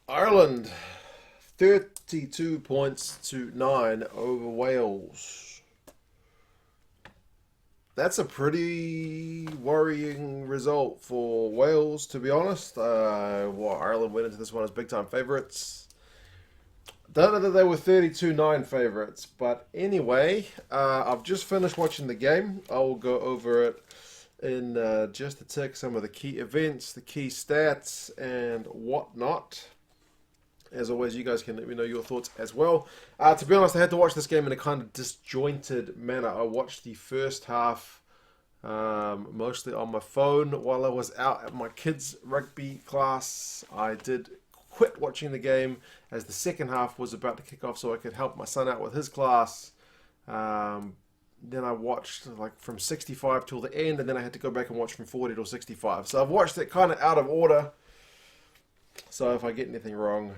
Ireland, 32 points to 9 over Wales. That's a pretty worrying result for Wales, to be honest. Ireland went into this one as big time favourites. Don't know that they were 32-9 favourites, but anyway, I've just finished watching the game. I will go over it in just a tick, some of the key events, the key stats, and whatnot. As always, you guys can let me know your thoughts as well. To be honest, I had to watch this game in a kind of disjointed manner. I watched the first half mostly on my phone while I was out at my kids' rugby class. I did quit watching the game as the second half was about to kick off so I could help my son out with his class. Then I watched like from 65 till the end, and then I had to go back and watch from 40 till 65. So I've watched it kind of out of order. So if I get anything wrong,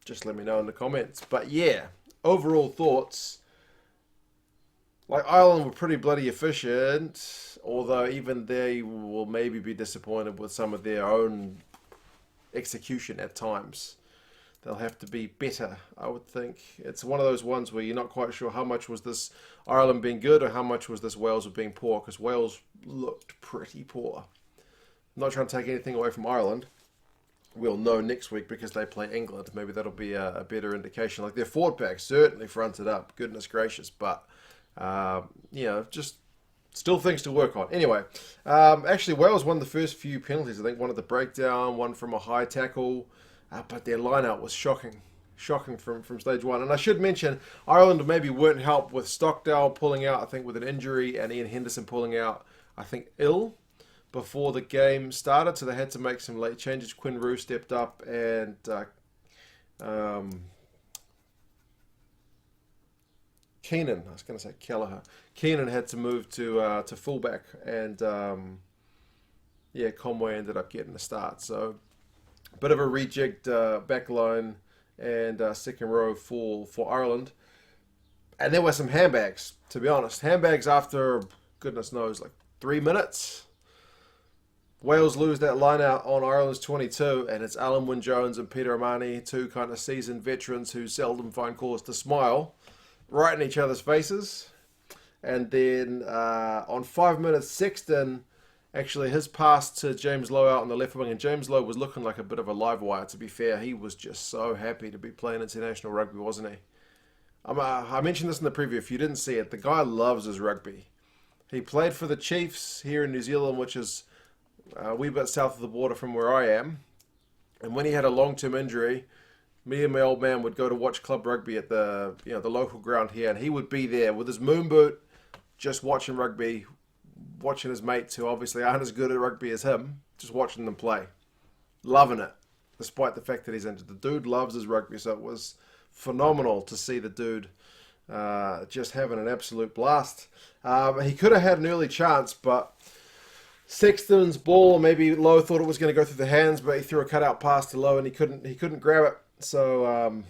just let me know in the comments. But yeah, overall thoughts. Like Ireland were pretty bloody efficient, although even they will maybe be disappointed with some of their own execution at times. They'll have to be better, I would think. It's one of those ones where you're not quite sure how much was this Ireland being good or how much was this Wales being poor, because Wales looked pretty poor. I'm not trying to take anything away from Ireland. We'll know next week because they play England. Maybe that'll be a better indication. Like their forward pack certainly fronted up. Goodness gracious. But, just still things to work on. Anyway, actually, Wales won the first few penalties. I think one at the breakdown, one from a high tackle. But their line-out was shocking. Shocking from stage one. And I should mention, Ireland maybe weren't helped with Stockdale pulling out, I think, with an injury, and Ian Henderson pulling out, I think, ill before the game started, so they had to make some late changes. Quinn Roux stepped up, and Keenan, I was going to say Kelleher, Keenan had to move to fullback, and Conway ended up getting the start. So a bit of a rejigged back line and second row for Ireland. And there were some handbags, to be honest. Handbags after, goodness knows, like 3 minutes. Wales lose that line out on Ireland's 22, and it's Alan Wynne-Jones and Peter O'Mahony, two kind of seasoned veterans who seldom find cause to smile, right in each other's faces. And then on 5 minutes, Sexton, actually his pass to James Lowe out on the left wing, and James Lowe was looking like a bit of a live wire, to be fair. He was just so happy to be playing international rugby, wasn't he? I mentioned this in the preview. If you didn't see it, the guy loves his rugby. He played for the Chiefs here in New Zealand, which is a wee bit south of the border from where I am. And when he had a long-term injury, me and my old man would go to watch club rugby at the local ground here, and he would be there with his moon boot, just watching rugby, watching his mates who obviously aren't as good at rugby as him, just watching them play, loving it, despite the fact that he's injured. The dude loves his rugby, so it was phenomenal to see the dude just having an absolute blast. He could have had an early chance, but Sexton's ball, maybe Lowe thought it was going to go through the hands, but he threw a cutout pass to Lowe and he couldn't grab it. So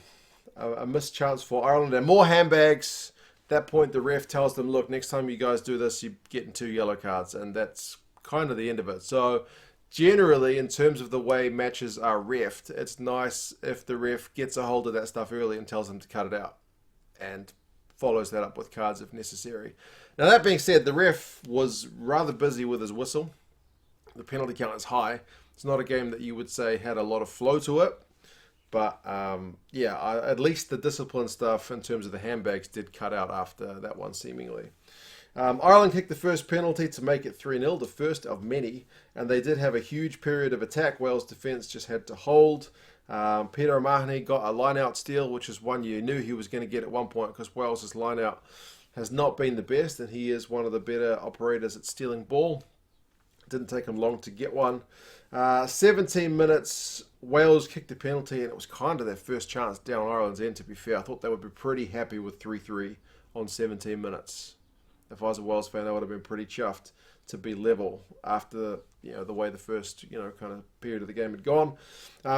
a missed chance for Ireland, and more handbags. At that point, the ref tells them, "Look, next time you guys do this, you're getting 2 yellow cards," and that's kind of the end of it. So generally, in terms of the way matches are refed, it's nice if the ref gets a hold of that stuff early and tells them to cut it out, and follows that up with cards if necessary. Now, that being said, the ref was rather busy with his whistle. The penalty count is high. It's not a game that you would say had a lot of flow to it. But, at least the discipline stuff in terms of the handbags did cut out after that one, seemingly. Ireland kicked the first penalty to make it 3-0, the first of many. And they did have a huge period of attack. Wales' defence just had to hold. Peter O'Mahony got a line-out steal, which is one you knew he was going to get at one point, because Wales' line-out has not been the best, and he is one of the better operators at stealing ball. It didn't take him long to get one. 17 minutes, Wales kicked a penalty, and it was kind of their first chance down Ireland's end, to be fair. I thought they would be pretty happy with 3-3 on 17 minutes. If I was a Wales fan, I would have been pretty chuffed to be level after the way the first kind of period of the game had gone.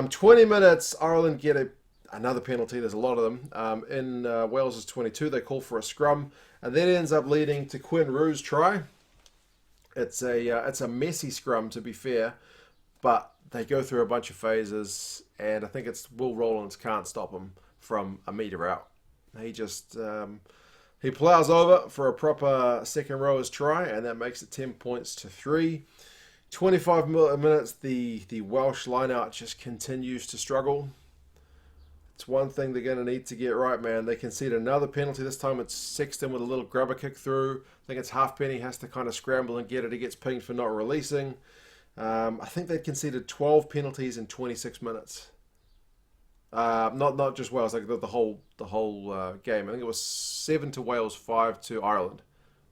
20 minutes, Ireland get another penalty. There's a lot of them. In Wales' 22, they call for a scrum, and that ends up leading to Quinn Roux's try. It's a messy scrum, to be fair, but they go through a bunch of phases, and I think it's Will Rowlands can't stop him from a metre out. He just he plows over for a proper second rowers try, and that makes it 10 points to 3. 25 minutes, the Welsh lineout just continues to struggle. It's one thing they're going to need to get right, man. They concede another penalty. This time it's Sexton with a little grubber kick through. I think it's Halfpenny has to kind of scramble and get it. He gets pinged for not releasing. I think they conceded 12 penalties in 26 minutes. Not just Wales, like the whole game. I think it was 7 to Wales, 5 to Ireland.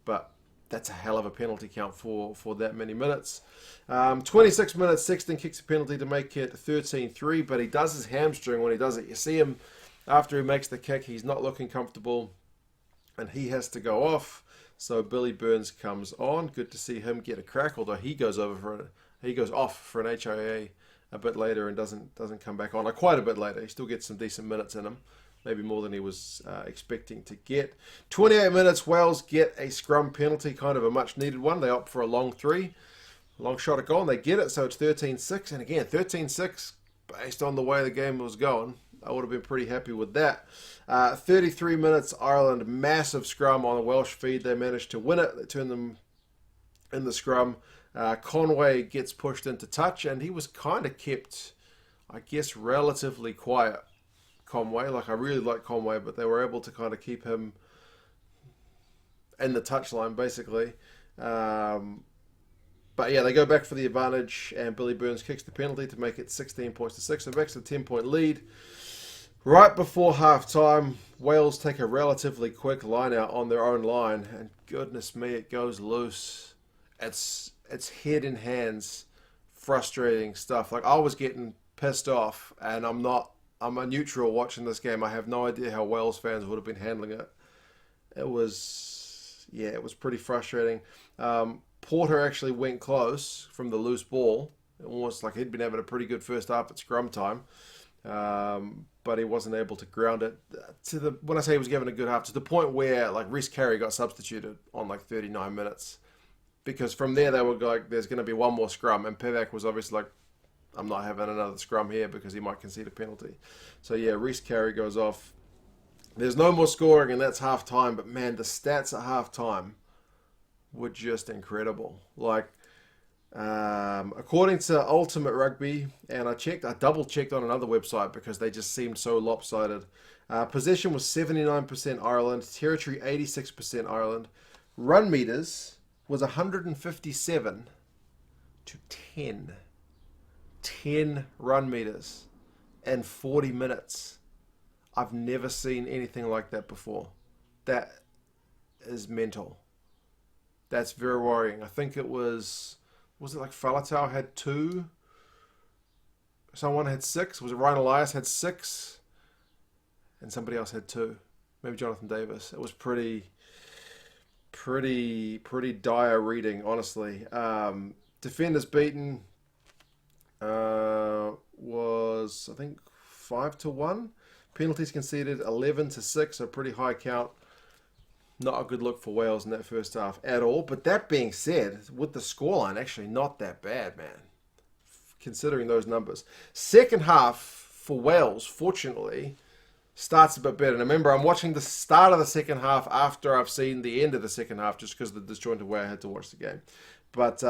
But that's a hell of a penalty count for that many minutes. 26 minutes, Sexton kicks a penalty to make it 13-3, but he does his hamstring when he does it. You see him after he makes the kick, he's not looking comfortable, and he has to go off. So Billy Burns comes on. Good to see him get a crack, although he goes off for an HIA a bit later and doesn't come back on. Quite a bit later. He still gets some decent minutes in him. Maybe more than he was expecting to get. 28 minutes, Wales get a scrum penalty, kind of a much-needed one. They opt for a long three. Long shot at goal, and they get it, so it's 13-6. And again, 13-6, based on the way the game was going, I would have been pretty happy with that. 33 minutes, Ireland, massive scrum on a Welsh feed. They managed to win it. They turn them in the scrum. Conway gets pushed into touch, and he was kind of kept, I guess, relatively quiet. Conway, I really like Conway, but they were able to kind of keep him in the touchline, basically. But yeah, they go back for the advantage, and Billy Burns kicks the penalty to make it 16 points to 6. So back to the 10-point lead. Right before half-time, Wales take a relatively quick line out on their own line, and goodness me, it goes loose. It's head in hands, frustrating stuff. I was getting pissed off, and I'm a neutral watching this game. I have no idea how Wales fans would have been handling it. It was pretty frustrating. Porter actually went close from the loose ball. Almost like he'd been having a pretty good first half at scrum time. But he wasn't able to ground it when I say he was given a good half, to the point where Rhys Carey got substituted on 39 minutes. Because from there they were like, there's going to be one more scrum, and Pivac was obviously like, I'm not having another scrum here because he might concede a penalty. So yeah, Rhys Carey goes off. There's no more scoring, and that's half time. But man, the stats at half time were just incredible. According to Ultimate Rugby, and I double checked on another website because they just seemed so lopsided. Possession was 79% Ireland, territory 86% Ireland. Run meters was 157 to 10. 10 run meters in 40 minutes. I've never seen anything like that before. That is mental. That's very worrying. I think it was it Falatau had 2? Someone had 6? Was it Ryan Elias had 6? And somebody else had 2. Maybe Jonathan Davis. It was pretty dire reading, honestly. Defenders beaten was, I think, 5-1. Penalties conceded 11-6, a pretty high count. Not a good look for Wales in that first half at all. But that being said, with the scoreline, actually not that bad, man, considering those numbers. Second half for Wales, fortunately, starts a bit better. And remember, I'm watching the start of the second half after I've seen the end of the second half, just because of the disjointed way I had to watch the game. But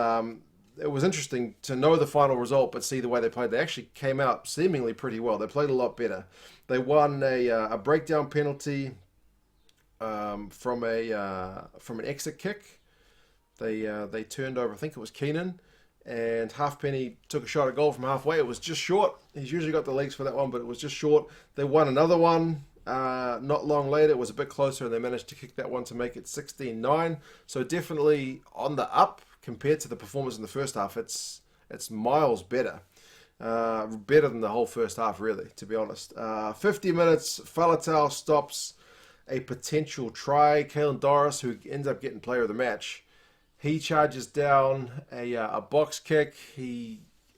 it was interesting to know the final result, but see the way they played. They actually came out seemingly pretty well. They played a lot better. They won a breakdown penalty from an exit kick. They turned over, I think it was Keenan, and Halfpenny took a shot at goal from halfway. It was just short. He's usually got the legs for that one, but it was just short. They won another one not long later. It was a bit closer, and they managed to kick that one to make it 16-9. So definitely on the up compared to the performance in the first half. It's miles better. Better than the whole first half, really, to be honest. 50 minutes, Falatau stops a potential try. Caelan Doris, who ends up getting player of the match, he charges down a box kick.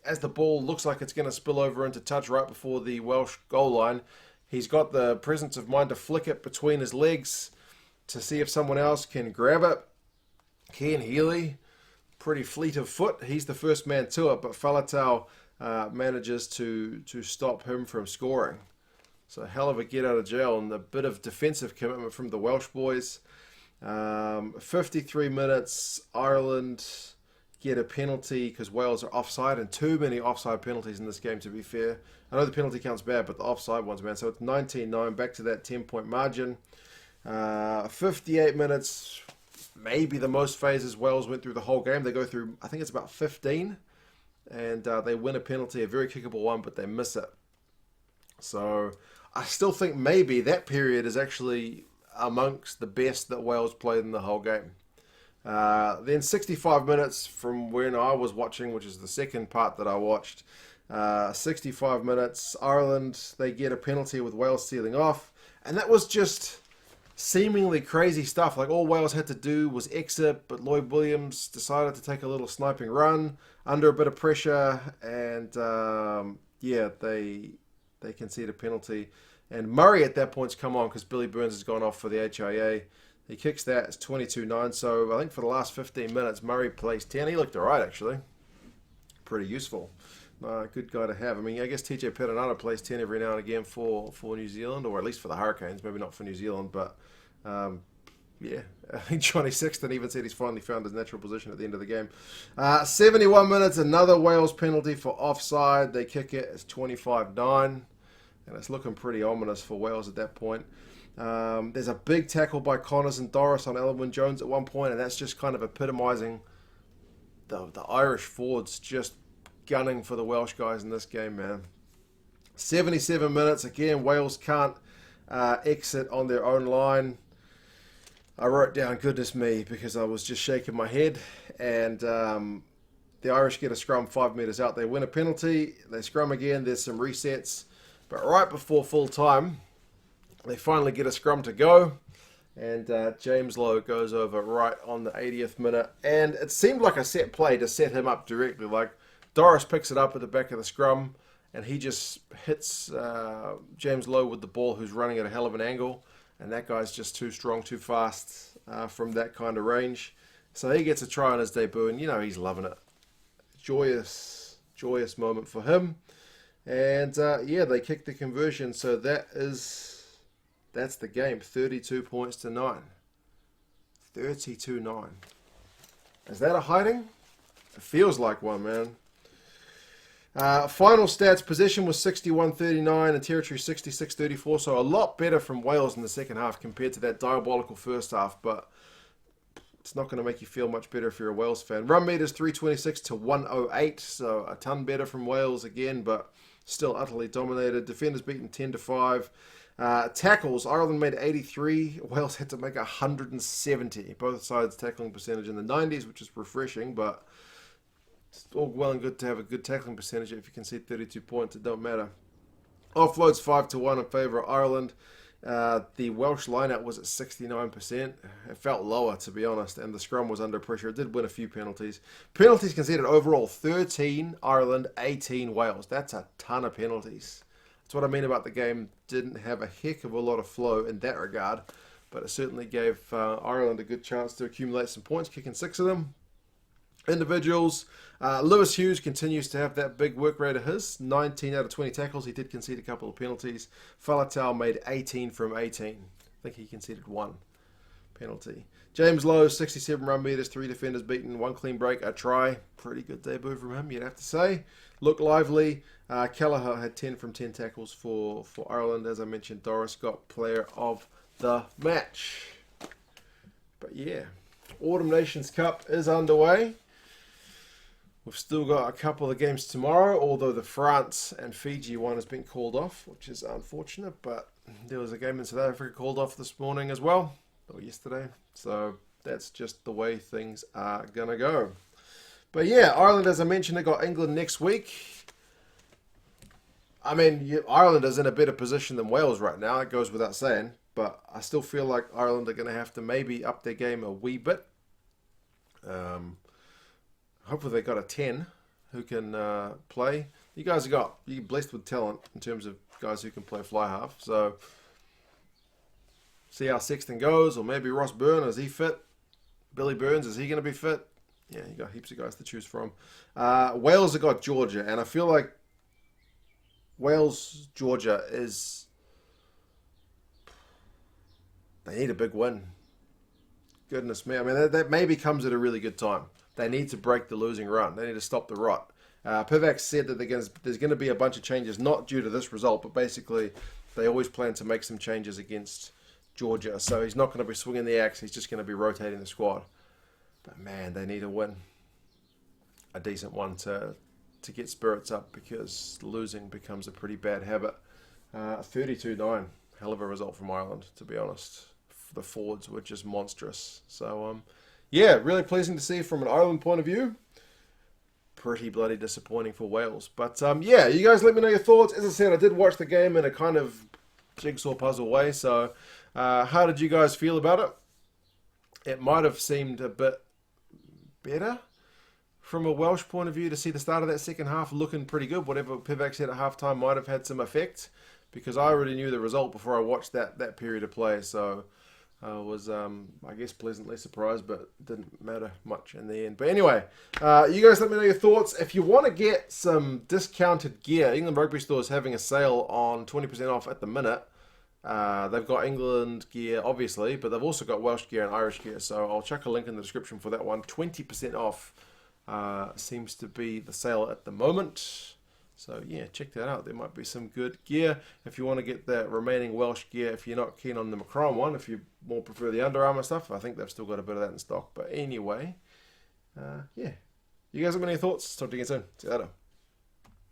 As the ball looks like it's going to spill over into touch right before the Welsh goal line, he's got the presence of mind to flick it between his legs to see if someone else can grab it. Cian Healy, pretty fleet of foot. He's the first man to it, but Faletau manages to stop him from scoring. So a hell of a get out of jail and a bit of defensive commitment from the Welsh boys. 53 minutes, Ireland get a penalty because Wales are offside, and too many offside penalties in this game, to be fair. I know the penalty count's bad, but the offside one's, man. So it's 19-9, back to that 10-point margin. 58 minutes, maybe the most phases Wales went through the whole game. They go through, I think it's about 15, and they win a penalty, a very kickable one, but they miss it. So I still think maybe that period is actually amongst the best that Wales played in the whole game. Then 65 minutes from when I was watching, which is the second part that I watched. 65 minutes, Ireland, they get a penalty with Wales sealing off. And that was just seemingly crazy stuff. Like, all Wales had to do was exit, but Lloyd Williams decided to take a little sniping run under a bit of pressure. And, they concede a penalty. And Murray at that point's come on because Billy Burns has gone off for the HIA. He kicks that. It's 22-9. So I think for the last 15 minutes, Murray plays 10. He looked all right, actually. Pretty useful. Good guy to have. I mean, I guess TJ Perenara plays 10 every now and again for New Zealand, or at least for the Hurricanes. Maybe not for New Zealand, but I think Johnny Sexton even said he's finally found his natural position at the end of the game. 71 minutes, another Wales penalty for offside. They kick it. It's 25-9, and it's looking pretty ominous for Wales at that point. There's a big tackle by Connors and Doris on Elwyn Jones at one point, and that's just kind of epitomising the Irish forwards just gunning for the Welsh guys in this game, man. 77 minutes, again, Wales can't exit on their own line. I wrote down, goodness me, because I was just shaking my head, and the Irish get a scrum 5 metres out. They win a penalty, they scrum again, there's some resets, but right before full time, they finally get a scrum to go, and James Lowe goes over right on the 80th minute, and it seemed like a set play to set him up directly. Like, Doris picks it up at the back of the scrum, and he just hits James Lowe with the ball, who's running at a hell of an angle, and that guy's just too strong, too fast from that kind of range. So he gets a try on his debut, and he's loving it. Joyous moment for him. And they kick the conversion, so that's the game. 32 points to 9. 32-9. Is that a hiding? It feels like one, man. Final stats, possession was 61-39 and territory 66-34, so a lot better from Wales in the second half compared to that diabolical first half, but it's not going to make you feel much better if you're a Wales fan. Run meters 326 to 108, so a ton better from Wales again, but still utterly dominated. Defenders beaten 10-5. Tackles, Ireland made 83. Wales had to make 170. Both sides tackling percentage in the 90s, which is refreshing, but it's all well and good to have a good tackling percentage. If you can see 32 points, it don't matter. Offloads 5-1 in favour of Ireland. The Welsh lineout was at 69%. It felt lower, to be honest, and the scrum was under pressure. It did win a few penalties. Penalties conceded overall 13 Ireland, 18 Wales. That's a ton of penalties. That's what I mean about the game. Didn't have a heck of a lot of flow in that regard, but it certainly gave Ireland a good chance to accumulate some points, kicking 6 of them. Individuals, Lewis Hughes continues to have that big work rate of his. 19 out of 20 tackles. He did concede a couple of penalties. Faletau made 18 from 18. I think he conceded 1 penalty. James Lowe, 67 run meters, 3 defenders beaten, 1 clean break, a try. Pretty good debut from him, you'd have to say. Looked lively. Kelleher had 10 from 10 tackles for Ireland. As I mentioned, Doris got player of the match. But yeah, Autumn Nations Cup is underway. We've still got a couple of games tomorrow, although the France and Fiji one has been called off, which is unfortunate, but there was a game in South Africa called off this morning as well, or yesterday, so that's just the way things are going to go. But yeah, Ireland, as I mentioned, they got England next week. I mean, Ireland is in a better position than Wales right now, it goes without saying, but I still feel like Ireland are going to have to maybe up their game a wee bit. Hopefully they got a 10 who can play. You're blessed with talent in terms of guys who can play fly half. So see how Sexton goes, or maybe Ross Byrne, is he fit? Billy Burns, is he going to be fit? Yeah, you got heaps of guys to choose from. Wales have got Georgia, and I feel like Wales, Georgia is. They need a big win. Goodness me. I mean, that maybe comes at a really good time. They need to break the losing run. They need to stop the rot. Pivac said that there's going to be a bunch of changes, not due to this result, but basically they always plan to make some changes against Georgia. So he's not going to be swinging the axe. He's just going to be rotating the squad. But man, they need a win. A decent one to get spirits up, because losing becomes a pretty bad habit. 32-9. Hell of a result from Ireland, to be honest. The forwards were just monstrous. So, yeah, really pleasing to see from an Ireland point of view. Pretty bloody disappointing for Wales. But, yeah, you guys let me know your thoughts. As I said, I did watch the game in a kind of jigsaw puzzle way. So, how did you guys feel about it? It might have seemed a bit better from a Welsh point of view to see the start of that second half looking pretty good. Whatever Pivac said at halftime might have had some effect, because I already knew the result before I watched that period of play. So I was, I guess, pleasantly surprised, but it didn't matter much in the end. But anyway, you guys let me know your thoughts. If you want to get some discounted gear, England Rugby Store is having a sale on 20% off at the minute. They've got England gear, obviously, but they've also got Welsh gear and Irish gear. So I'll chuck a link in the description for that one. 20% off seems to be the sale at the moment. So yeah, check that out. There might be some good gear. If you want to get the remaining Welsh gear, if you're not keen on the Macron one, if you more prefer the Under Armour stuff, I think they've still got a bit of that in stock. But anyway, yeah. You guys have any thoughts? Talk to you again soon. See you later.